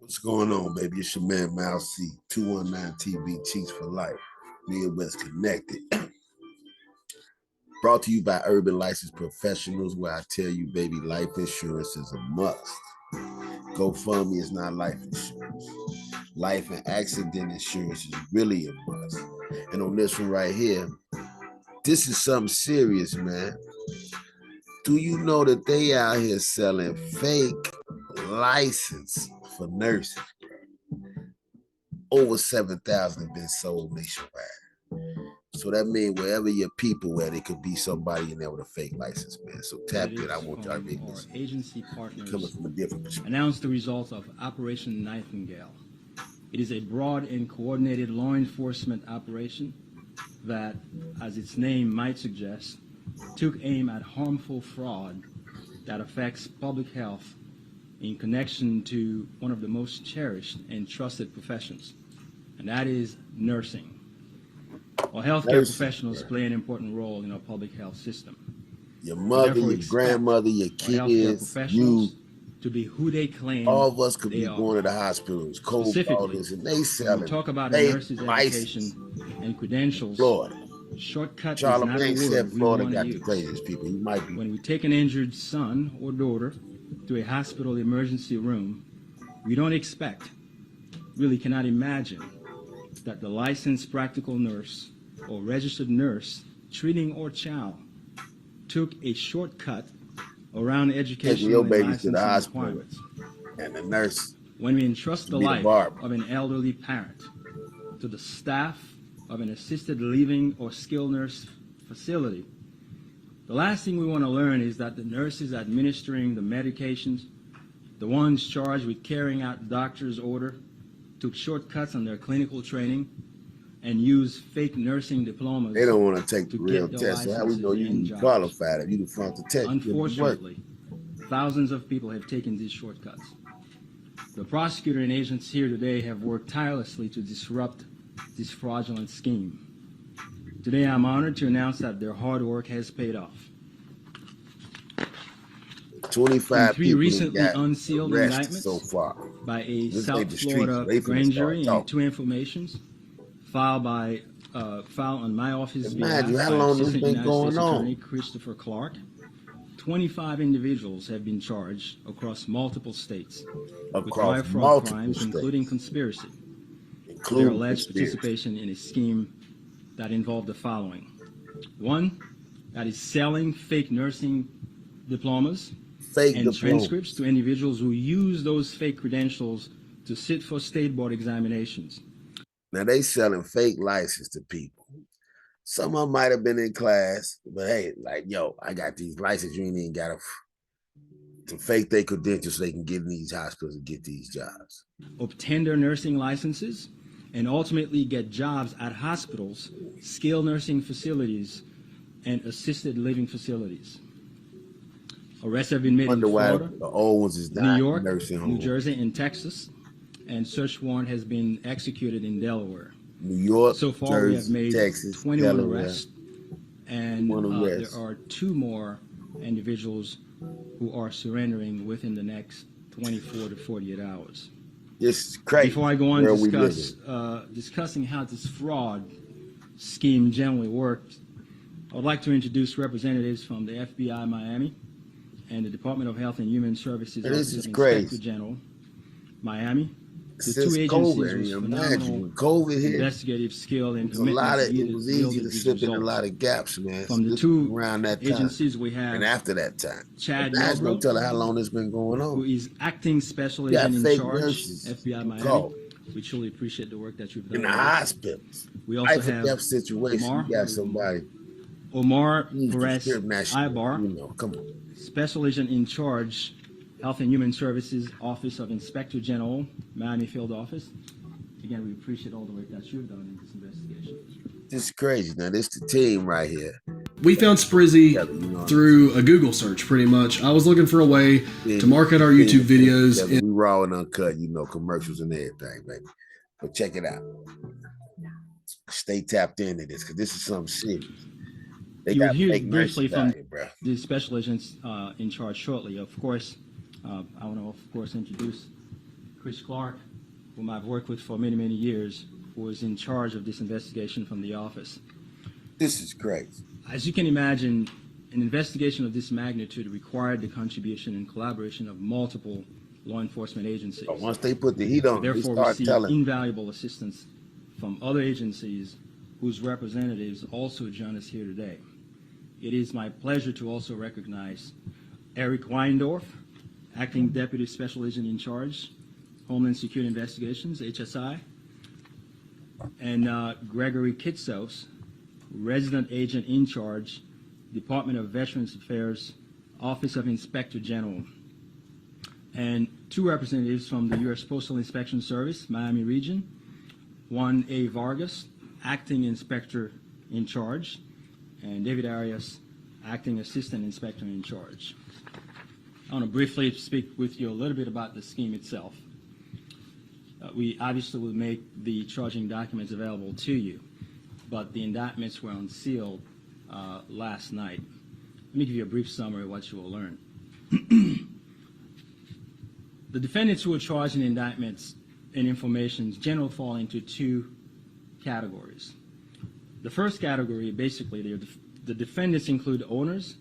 What's going on, baby? It's your man, Mal C, 219 TV Cheats for Life, Midwest Connected. Brought to you by Urban Licensed Professionals, where I tell you, baby, life insurance is a must. GoFundMe is not life insurance. Life and accident insurance is really a must. And on this one right here, this is something serious, man. Do you know that they out here selling fake license for nurses? Over 7,000 have been sold nationwide. So that means wherever your people where there could be somebody in there with a fake license, man. So tap in. I want y'all to read this. Agency partners coming from a different perspective. Announced the results of Operation Nightingale. It is a broad and coordinated law enforcement operation that, as its name might suggest, took aim at harmful fraud that affects public health in connection to one of the most cherished and trusted professions, and that is nursing. Well, healthcare professionals play an important role in our public health system. Your mother, your grandmother, your kids, you, to be who they claim. All of us could be going to the hospitals, cold orders, and they selling. When we talk about a nurse's education and credentials, Florida. Shortcut is Charlie not Banks a said word we Florida want got to the use. craziest people. You might be. When we take an injured son or daughter to a hospital emergency room, we don't expect, really cannot imagine, that the licensed practical nurse or registered nurse treating our child took a shortcut around educational and licensing requirements. And the nurse. When we entrust the life of an elderly parent to the staff of an assisted living or skilled nurse facility, the last thing we want to learn is that the nurses administering the medications, the ones charged with carrying out the doctor's order, took shortcuts on their clinical training and used fake nursing diplomas. They don't want to take the real test. So how we know you qualified if you the front the test? Unfortunately, thousands of people have taken these shortcuts. The prosecutor and agents here today have worked tirelessly to disrupt this fraudulent scheme. Today, I'm honored to announce that their hard work has paid off. 25 three recently unsealed indictments so far by a South Florida grand jury and two informations filed on my office's behalf by Assistant United States Attorney Christopher Clark. 25 individuals have been charged across multiple states with wire fraud crimes, including conspiracy. Their alleged participation in a scheme that involved the following. One, that is selling fake nursing diplomas and transcripts to individuals who use those fake credentials to sit for state board examinations. Now they selling fake license to people. Some of them might have been in class, but hey, like, yo, I got these licenses. You ain't even got to fake their credentials so they can get in these hospitals and get these jobs. Obtain their nursing licenses and ultimately get jobs at hospitals, skilled nursing facilities, and assisted living facilities. Arrests have been made in Florida, the old ones is New York, New Jersey, and Texas, and search warrant has been executed in Delaware. New York, so far, Jersey, we have made Texas, 21 Delaware, arrests, and there are 2 more individuals who are surrendering within the next 24 to 48 hours. This is crazy. Before I go on to discussing how this fraud scheme generally worked, I would like to introduce representatives from the FBI Miami and the Department of Health and Human Services Office of Inspector General, Miami. The two agencies with phenomenal investigative skill and commitment. It was easy to slip in a lot of gaps, man. From the two around that agencies we have, and after that time, Chad Yarbrough, tell her how long it's been going on. Who is acting special agent in charge, FBI Miami. We truly appreciate the work that you've done in the hospitals. We also have death situation. Omar, you got somebody. Omar Perez Ibar, come on. Special agent in charge, Health and Human Services Office of Inspector General, Miami Field Office. Again, we appreciate all the work that you've done in this investigation. This is crazy. Now, this is the team right here. We found Sprizzy through a Google search, pretty much. I was looking for a way to market our YouTube videos. We raw and uncut, commercials and everything, baby. But check it out. Stay tapped into this, because this is something serious. You will hear briefly from the special agents in charge shortly. Of course, I want to, introduce Chris Clark, whom I've worked with for many, many years, who was in charge of this investigation from the office. This is crazy. As you can imagine, an investigation of this magnitude required the contribution and collaboration of multiple law enforcement agencies. But once they put the heat on, therefore they start received telling. Invaluable assistance from other agencies whose representatives also join us here today. It is my pleasure to also recognize Eric Weindorf, Acting Deputy Special Agent in Charge, Homeland Security Investigations, HSI, and Gregory Kitsos, Resident Agent in Charge, Department of Veterans Affairs, Office of Inspector General, and two representatives from the U.S. Postal Inspection Service, Miami Region, Juan A. Vargas, Acting Inspector in Charge, and David Arias, Acting Assistant Inspector in Charge. I want to briefly speak with you a little bit about the scheme itself. We obviously will make the charging documents available to you, but the indictments were unsealed last night. Let me give you a brief summary of what you will learn. The defendants who were charged in indictments and information generally fall into two categories. The first category, basically, the defendants include owners,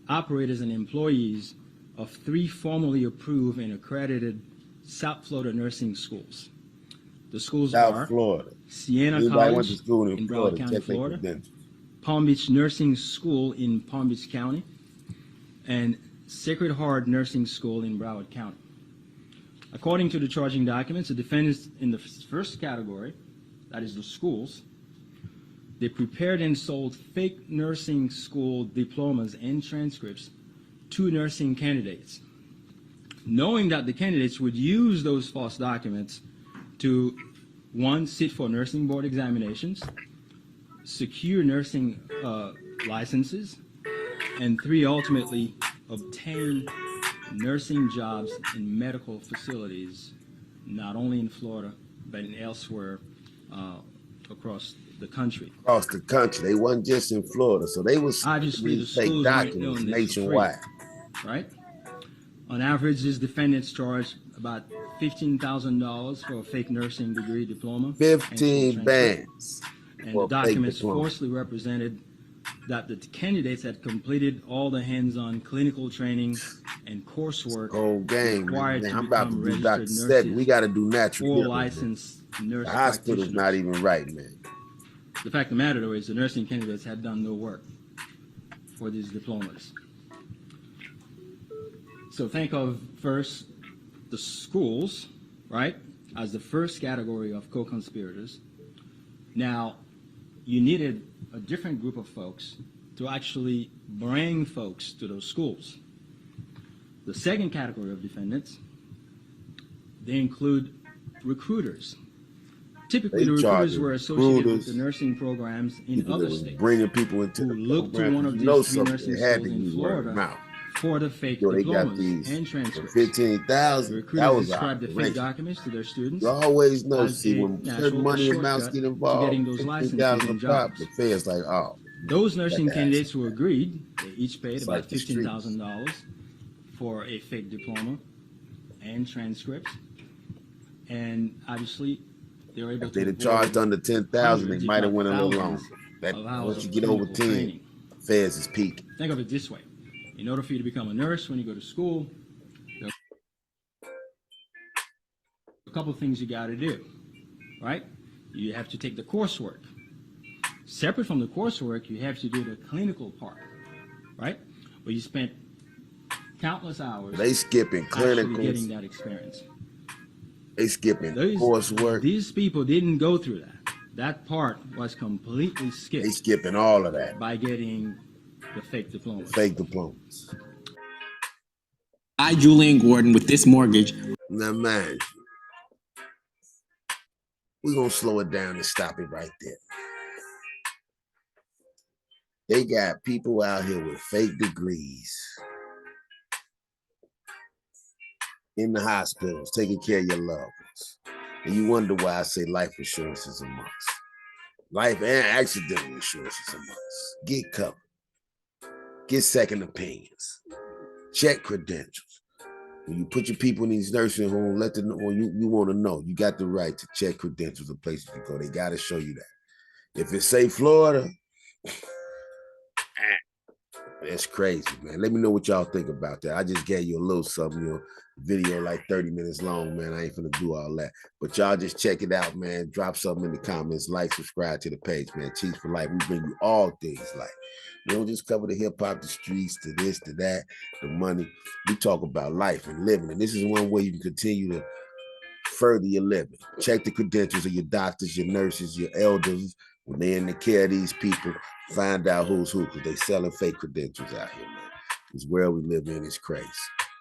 operators, and employees of 3 formally approved and accredited South Florida nursing schools. The schools are Florida. Siena Everybody College went to school in Broward County, check their Florida, credentials. Palm Beach Nursing School in Palm Beach County, and Sacred Heart Nursing School in Broward County. According to the charging documents, the defendants in the first category, that is the schools, they prepared and sold fake nursing school diplomas and transcripts to nursing candidates, knowing that the candidates would use those false documents to, 1, sit for nursing board examinations, secure nursing licenses, and 3, ultimately obtain nursing jobs in medical facilities, not only in Florida, but in elsewhere across the country. Across the country. They wasn't just in Florida, so they was obviously the fake schools documents nationwide. Right? On average, these defendants charge about $15,000 for a fake nursing degree diploma. 15 bands. And the documents falsely represented that the candidates had completed all the hands-on clinical training and coursework required to I'm about to become do Dr. registered Seven. We nurses got to do natural. or licensed nurse The hospital's not even right, man. The fact of the matter, though, is the nursing candidates had done no work for these diplomas. So think of first the schools, right, as the first category of co-conspirators. Now, you needed a different group of folks to actually bring folks to those schools. The second category of defendants, they include recruiters. Typically, the recruiters were associated with the nursing programs in other states, bringing people into who the looked to one of these 3 nursing schools in Florida for the fake diplomas and transcripts. 15,000. That was described the fake documents to their students. You always know, see, when certain money amounts get involved, getting those licenses and jobs. The Fed's like, oh. Those nursing candidates who agreed, they each paid about $15,000 for a fake diploma and transcripts. And obviously, they were able to. If they'd have charged under 10,000, they might have went a little longer. Once you get over 10, Feds is peaking. Think of it this way. In order for you to become a nurse when you go to school, there are a couple of things you got to do, right? You have to take the coursework. Separate from the coursework, you have to do the clinical part, right? Where you spent countless hours. They skipping clinicals. Getting that experience. They skipping coursework. These people didn't go through that. That part was completely skipped. They skipping all of that by getting the fake diplomas. Fake diplomas. I, Julian Gordon, with this mortgage. Now, man, we're going to slow it down and stop it right there. They got people out here with fake degrees in the hospitals taking care of your loved ones. And you wonder why I say life insurance is a must. Life and accidental insurance is a must. Get covered. Get second opinions. Check credentials. When you put your people in these nursing homes, let them know, or you want to know, you got the right to check credentials of places to go. They got to show you that. If it's say Florida, that's crazy, man. Let me know what y'all think about that. I just gave you a little something, video like 30 minutes long, man. I ain't gonna do all that. But y'all just check it out, man. Drop something in the comments, like, subscribe to the page, man. Chiefs for Life. We bring you all things life. We don't just cover the hip hop, the streets, to this, to that, the money. We talk about life and living. And this is one way you can continue to further your living. Check the credentials of your doctors, your nurses, your elders. When they're in the care of these people, find out who's who, because they selling fake credentials out here, man. This world we live in is crazy.